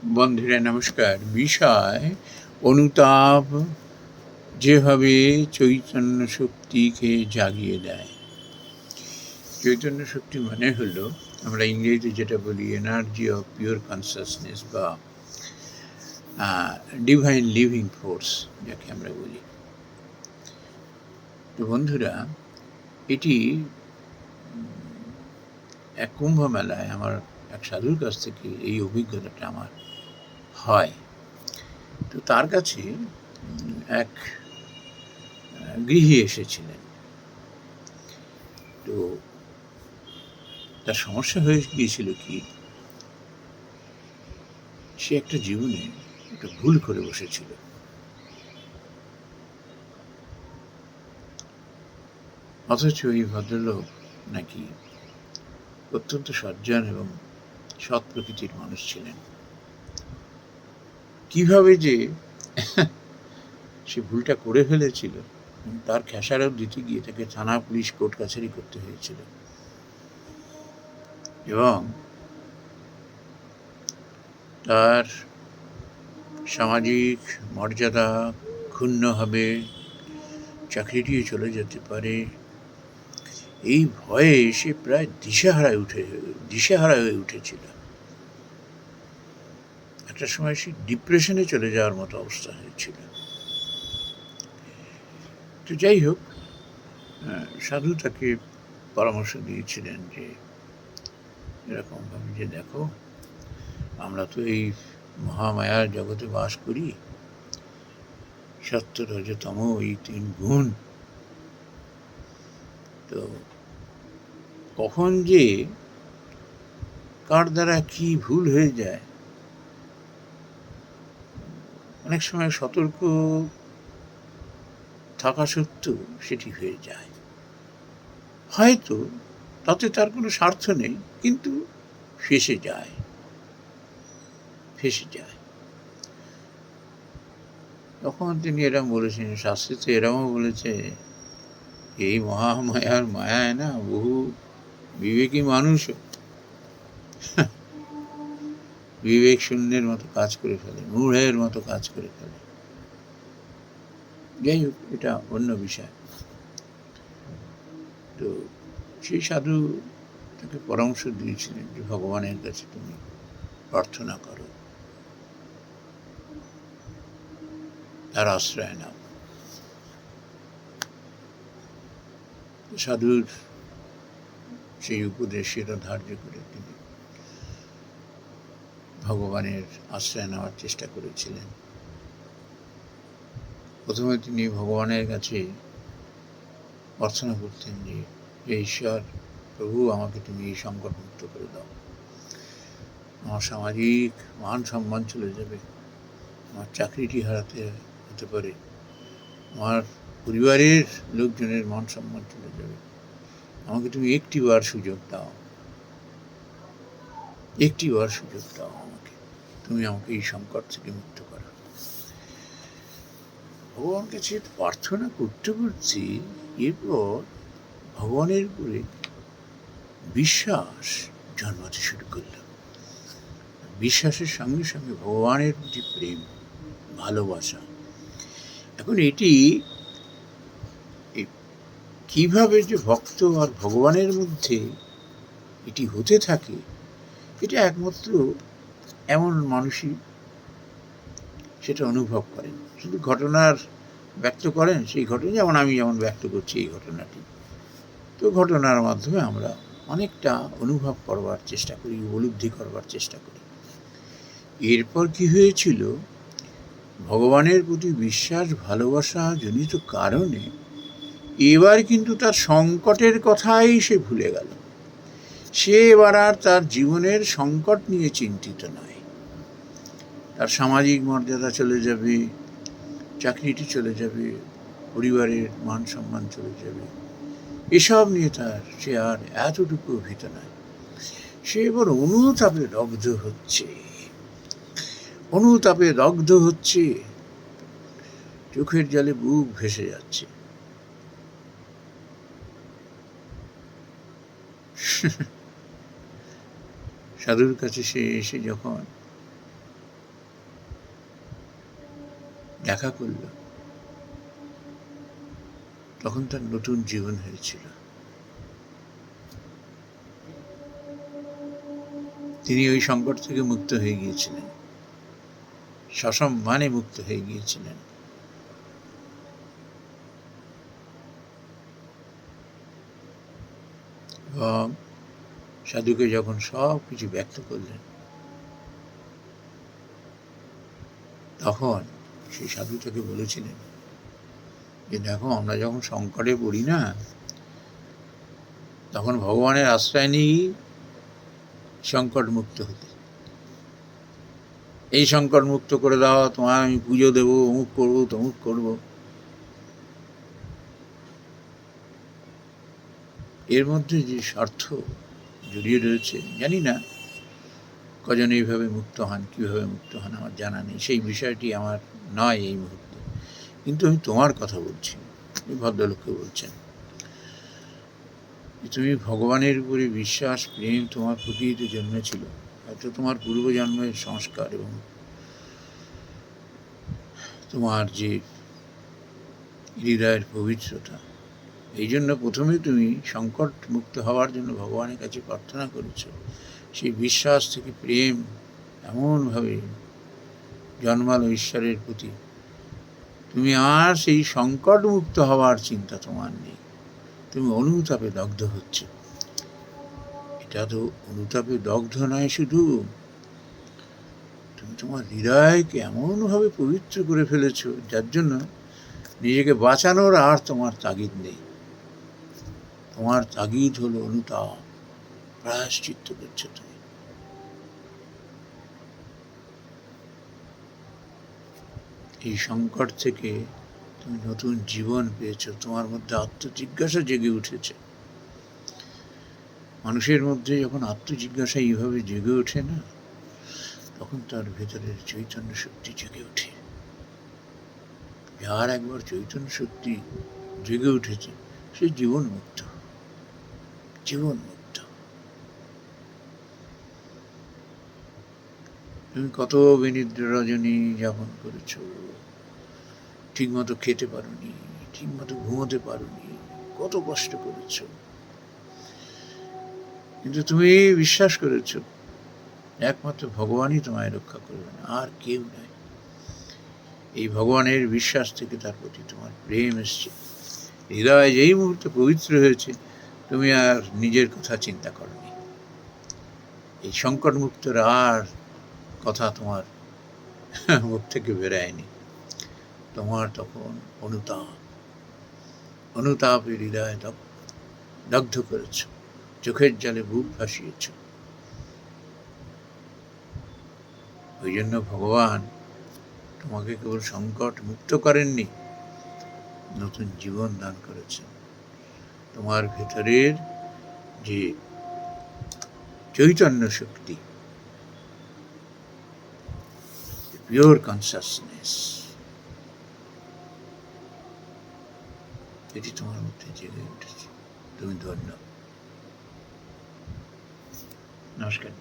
বন্ধুরা নমস্কার। বিষয় অনুতাপ যেভাবে চৈতন্য শক্তিকে জাগিয়ে দেয়। চৈতন্য শক্তি মানে হলো আমরা ইংরেজিতে যেটা বলি এনার্জি অফ পিওর কনসাসনেস বা ডিভাইন লিভিং ফোর্স যাকে আমরা বলি। তো বন্ধুরা, এটি এক কুম্ভ মেলায় আমার এক সাধুর কাছ থেকে এই অভিজ্ঞতাটা আমার হয়। তো তার কাছে এক গৃহী এসেছিলেন। তো তার সমস্যা হয়ে গিয়েছিল কি, সে একটা জীবনে একটা ভুল করে বসেছিল। অথচ এই ভদ্রলোক নাকি অত্যন্ত সজ্জন এবং সৎ প্রকৃতির মানুষ ছিলেন। কিভাবে যে সে ভুলটা করে ফেলেছিল তার খেসারত দিতে গিয়ে তাকে থানা, পুলিশ, কোর্ট কাছারি করতে হয়েছিল এবং তার সামাজিক মর্যাদা ক্ষুণ্ণ হবে, চাকরিটিও চলে যেতে পারে, এই ভয়ে সে প্রায় দিশেহারা হয়ে উঠেছিল। একটা সময় সে ডিপ্রেশনে চলে যাওয়ার মতো অবস্থা হয়েছিল। তো যাই হোক, সাধু তাকে পরামর্শ দিয়েছিলেন যে এরকমভাবে যে দেখো, আমরা তো এই মহামায়ার জগতে বাস করি, সত্য, রজতম এই 3 গুণ। তো কখন যে কার দ্বারা কি ভুল হয়ে যায়, অনেক সময় সতর্ক থাকা সত্ত্বেও সেটি হয়ে যায়। হয়তো তাতে তার কোনো স্বার্থ নেই, কিন্তু ফেঁসে যায়। তখন তিনি এরম বলেছেন, শাস্ত্রে তো এরমও বলেছে, এই মহামায়ার মায়ায় না বহু বিবেকী মানুষও বিবেক শূন্যের মতো কাজ করে ফেলে, মূঢ়ের মতো কাজ করে ফেলে। যাই হোক, এটা অন্য বিষয়। তো সেই সাধু তাকে পরামর্শ দিয়েছিলেন যে ভগবানের কাছে তুমি প্রার্থনা করো, তার আশ্রয় নাও। সাধুর সেই উপদেশ শিরোধার্য করে তিনি ভগবানের আশ্রয় নেওয়ার চেষ্টা করেছিলেন। প্রথমে তিনি ভগবানের কাছে প্রার্থনা করতেন যে হে ঈশ্বর, প্রভু, আমাকে তুমি এই সংকট মুক্ত করে দাও। আমার সামাজিক মান সম্মান চলে যাবে, আমার চাকরিটি হারাতে হতে পারে, আমার পরিবারের লোকজনের মান সম্মান চলে যাবে, আমাকে তুমি একটিবার সুযোগ দাও, আমাকে, তুমি আমাকে এই সংকট থেকে মুক্ত করো। ভগবান কাছে প্রার্থনা করতে করতে এরপর ভগবানের উপরে বিশ্বাস জন্মাতে শুরু করল। বিশ্বাসের সঙ্গে সঙ্গে ভগবানের প্রতি প্রেম, ভালোবাসা। এখন এটি কিভাবে যে ভক্ত আর ভগবানের মধ্যে এটি হতে থাকে, এটা একমাত্র এমন মানুষই সেটা অনুভব করেন। শুধু ঘটনার ব্যক্ত করেন, সেই ঘটনা যেমন আমি ব্যক্ত করছি এই ঘটনাটি। তো ঘটনার মাধ্যমে আমরা অনেকটা অনুভব করবার চেষ্টা করি, উপলব্ধি করবার চেষ্টা করি। এরপর কি হয়েছিল, ভগবানের প্রতি বিশ্বাস, ভালোবাসা জনিত কারণে এবার কিন্তু তার সংকটের কথাই সে ভুলে গেল। সে এবার আর তার জীবনের সংকট নিয়ে চিন্তিত নয়। তার সামাজিক মর্যাদা চলে যাবে, চাকরিটি চলে যাবে, পরিবারের মান সম্মান চলে যাবে, এসব নিয়ে সে আর এতটুকু ভীত নয়। সে এবার অনুতাপে দগ্ধ হচ্ছে, চোখের জলে বুক ভেসে যাচ্ছে। সাধুর কাছে সে এসে যখন দেখা করল, তখন তার নতুন জীবন হয়েছিল। তিনি ওই সংকট থেকে মুক্ত হয়ে গিয়েছিলেন, সসম্মানে মুক্ত হয়ে গিয়েছিলেন। এবং সাধুকে যখন সব কিছু ব্যক্ত করলেন, তখন সেই সাধু তাকে বলেছিলেন যে দেখো, আমরা যখন সংকটে পড়ি না, তখন ভগবানের আশ্রয় নিই সংকট মুক্ত হতে। এই সংকট মুক্ত করে দাও, তোমার আমি পুজো দেবো, অমুক করবো, তমুক করবো। এর মধ্যে যে স্বার্থ জড়িয়ে রয়েছে, জানি না কজন এইভাবে মুক্ত হন, কীভাবে মুক্ত হন আমার জানা নেই, সেই বিষয়টি আমার নয় এই মুহূর্তে। কিন্তু আমি তোমার কথা বলছি, এই ভদ্রলোককে বলছেন, তুমি ভগবানের উপরে বিশ্বাস, প্রেম তোমার প্রকৃতিতে জন্মেছিল, হয়তো তোমার পূর্বজন্মের সংস্কার এবং তোমার যে হৃদয়ের পবিত্রতা, এই জন্য প্রথমে তুমি সংকট মুক্ত হওয়ার জন্য ভগবানের কাছে প্রার্থনা করেছ। সেই বিশ্বাস থেকে প্রেম এমনভাবে জন্মালো ঈশ্বরের প্রতি, তুমি আর সেই সংকট মুক্ত হওয়ার চিন্তা তোমার নেই। তুমি অনুতাপে দগ্ধ হচ্ছে। এটা তো অনুতাপে দগ্ধ নয়, শুধু তুমি তোমার হৃদয়কে এমনভাবে পবিত্র করে ফেলেছ, যার জন্য নিজেকে বাঁচানোর আর তোমার তাগিদ নেই। তোমার তাগিদ হলো অনুতাপ, প্রায়শ্চিত্ত করছো তুমি। এই সংকট থেকে তুমি নতুন জীবন পেয়েছো, তোমার মধ্যে আত্মজিজ্ঞাসা জেগে উঠেছে। মানুষের মধ্যে যখন আত্মজিজ্ঞাসা এইভাবে জেগে ওঠে না, তখন তার ভেতরের চৈতন্য শক্তি জেগে ওঠে। যার একবার চৈতন্য শক্তি জেগে উঠেছে, সে জীবন মুক্ত, জীবন মুক্ত। তুমি কত বিনিদ্র রজনী যাপন করেছ, ঠিক মতো খেতে পারোনি, ঠিক মতো ঘুমোতে পারোনি, কত কষ্ট করেছ, কিন্তু তুমি বিশ্বাস করেছ একমাত্র ভগবানই তোমায় রক্ষা করবেন, আর কেউ নয়। এই ভগবানের বিশ্বাস থেকে তার প্রতি তোমার প্রেম এসছে। হৃদয় যেই মুহূর্তে পবিত্র হয়েছে, তুমি আর নিজের কথা চিন্তা করনি। এই সংকট মুক্তর আর কথা তোমার মুখ থেকে বেরায়নি। তোমার তখন অনুতাপে হৃদয় দগ্ধ করেছ, চোখের জলে বুক ভাসিয়েছ। ওই জন্য ভগবান তোমাকে কেবল সংকট মুক্ত করেননি, নতুন জীবন দান করেছেন। তোমার ভেতরের যে চৈতন্য শক্তি, পিওর কনসাসনেস, এটি তোমার মধ্যে জেগে উঠেছে। তুমি ধন্য। নমস্কার।